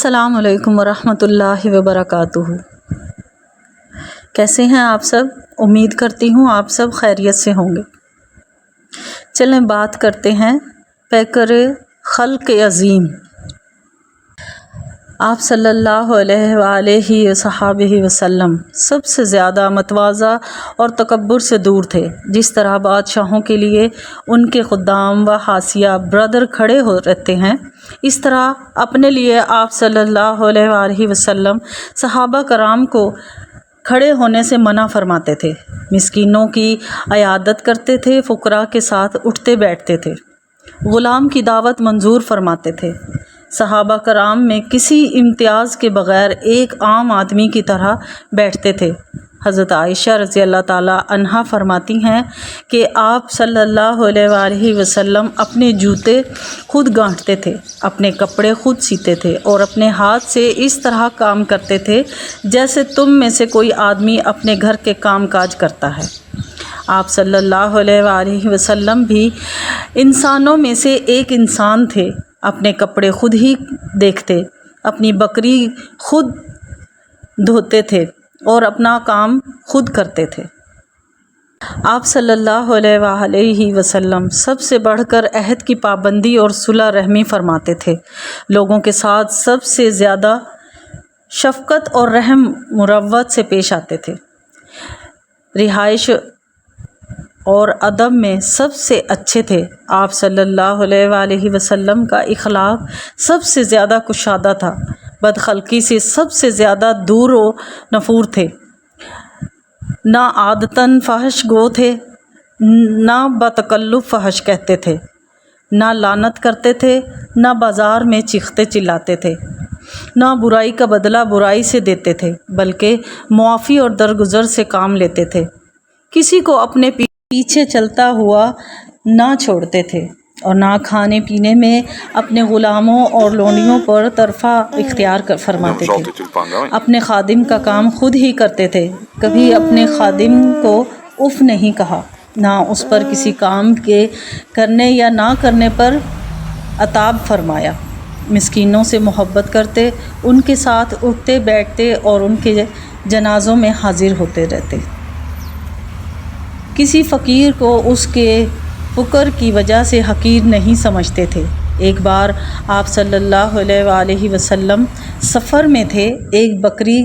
अस्सलाम वालेकुम वरहमतुल्लाहि वबरकातुहू। कैसे हैं आप सब? उम्मीद करती हूँ आप सब खैरियत से होंगे। चलें बात करते हैं पैकर खल्क अज़ीम आप सल्लल्लाहु अलैहि वसल्लम सबसे ज़्यादा मतवाज़ा और तकब्बुर से दूर थे। जिस तरह बादशाहों के लिए उनके खुद्दाम व हासिया ब्रदर खड़े हो रहते हैं, इस तरह अपने लिए आप सल्लल्लाहु अलैहि वसल्लम सहाबा कराम को खड़े होने से मना फरमाते थे। मिस्कीनों की अयादत करते थे, फ़ुकरा के साथ उठते बैठते थे, ग़ुलाम की दावत मंजूर फरमाते थे। सहाबा कराम में किसी इम्तियाज़ के बग़ैर एक आम आदमी की तरह बैठते थे। हज़रत आयशा रज़ी अल्लाह ताला अन्हा फरमाती हैं कि आप सल्लल्लाहु अलैहि वसल्लम अपने जूते खुद गांठते थे, अपने कपड़े खुद सीते थे और अपने हाथ से इस तरह काम करते थे जैसे तुम में से कोई आदमी अपने घर के काम काज करता है। आप सल्लल्लाहु अलैहि वसल्लम भी इंसानों में से एक इंसान थे। अपने कपड़े खुद ही देखते, अपनी बकरी खुद धोते थे और अपना काम खुद करते थे। आप सल्लल्लाहु अलैहि वसल्लम सबसे बढ़कर अहद की पाबंदी और सुलह रहमी फरमाते थे। लोगों के साथ सबसे ज़्यादा शफ़क़त और रहम मुरव्वत से पेश आते थे। रिहाइश और अदब में सबसे अच्छे थे। आप सल्लल्लाहु अलैहि वसल्लम का इखलाक सबसे ज़्यादा कुशादा था। बदखलकी से सबसे ज़्यादा दूर व नफूर थे। ना आदतन फ़हश गो थे, ना बतकल्लुफ़ फ़हश कहते थे, ना लानत करते थे, ना बाज़ार में चीखते चिल्लाते थे, ना बुराई का बदला बुराई से देते थे, बल्कि मुआफ़ी और दरगुज़र से काम लेते थे। किसी को अपने पीछे चलता हुआ ना छोड़ते थे और ना खाने पीने में अपने ग़ुलामों और लोनियों पर तरफ़ा इख्तियार फरमाते थे। अपने खादिम का काम खुद ही करते थे। कभी अपने खादिम को उफ़ नहीं कहा, ना उस पर किसी काम के करने या ना करने पर अताब फरमाया। मिस्कीनों से मोहब्बत करते, उनके साथ उठते बैठते और उनके जनाज़ों में हाज़िर होते रहते। किसी फ़कीर को उसके फ़ुकर की वजह से हकीर नहीं समझते थे। एक बार आप सल्लल्लाहु अलैहि वसल्लम सफ़र में थे। एक बकरी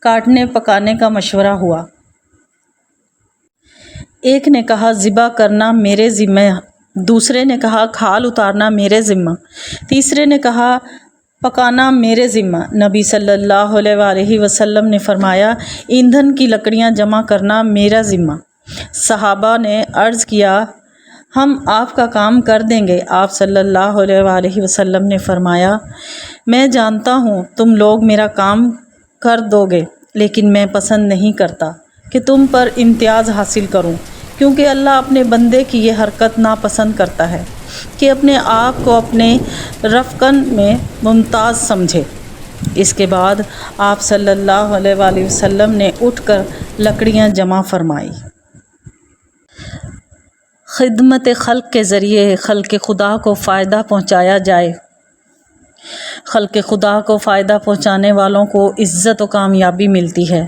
काटने पकाने का मशवरा हुआ। एक ने कहा ज़िबा करना मेरे ज़िम्मे, दूसरे ने कहा खाल उतारना मेरे ज़िम्मा, तीसरे ने कहा पकाना मेरे ज़िम्मा। नबी सल्लल्लाहु अलैहि वसल्लम ने फ़रमाया ईंधन की लकड़ियाँ जमा करना मेरा ज़िम्मा। सहाबा ने अर्ज़ किया हम आपका काम कर देंगे। आप सल्लल्लाहु अलैहि वसल्लम ने फ़रमाया मैं जानता हूँ तुम लोग मेरा काम कर दोगे, लेकिन मैं पसंद नहीं करता कि तुम पर इम्तियाज़ हासिल करूँ, क्योंकि अल्लाह अपने बंदे की ये हरकत नापसंद करता है कि अपने आप को अपने रफ़कन में मुमताज़ समझे। इसके बाद आप सल्लल्लाहु अलैहि वसल्लम ने उठकर लकड़ियाँ जमा फरमाई। खिदमत खल्क के ज़रिए खल्क खुदा को फ़ायदा पहुँचाया जाए। खल्क खुदा को फ़ायदा पहुँचाने वालों को इज़्ज़त व कामयाबी मिलती है।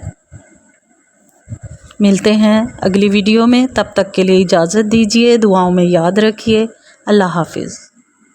मिलते हैं अगली वीडियो में, तब तक के लिए इजाज़त दीजिए। दुआओं में याद रखिए। अल्लाह हाफ़िज़।